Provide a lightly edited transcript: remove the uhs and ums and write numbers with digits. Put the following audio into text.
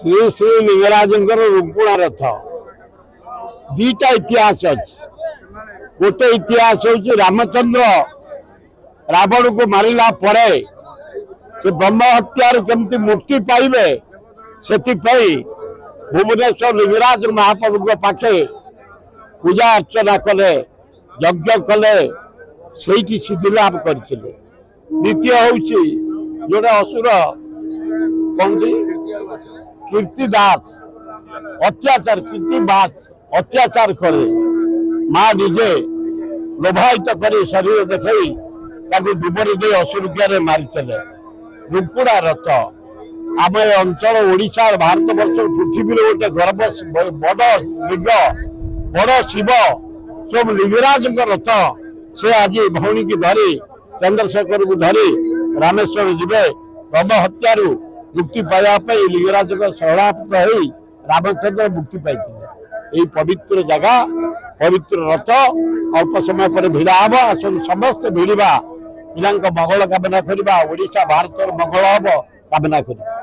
श्री श्री लिंगराज रुकुणा रथ दीटा इतिहास अच्छी गोटे इतिहास हूँ रामचंद्र रावण को मारिला परे से ब्रह्म हत्यार केमती मुक्ति पाइबे से भुवनेश्वर लिंगराज महाप्रभु पाखे पूजा अर्चना कले यज्ञ कले से सिद्धि लाभ करते। द्वितीय हूँ जोड़े असुर कौन कीर्तिदास अत्याचार कीर्तिदास अत्याचार करे माँ निजे लोभायित कर शरीर देखई दुबरी दे असुरक्रिया मारी चले। रुकुणा रथ आम अंचल ओडिशा भारत वर्ष पृथ्वी गोटे गर्व बड़ लिंग बड़ शिव सब लिंगराज रथ से आज भौणी की धरी चंद्रशेखर को धरी रामेश्वर जीवे ब्रह्म हत्यारू मुक्ति पाइबा लिंगराज शरणापत हो रामचंद्र मुक्ति पाई पवित्र जगह पवित्र रथ अल्प समय पर भिड़ा हम समस्त भिड़ा पिला मंगल कामना करवा ओडिशा भारत मंगल हम कामना कर।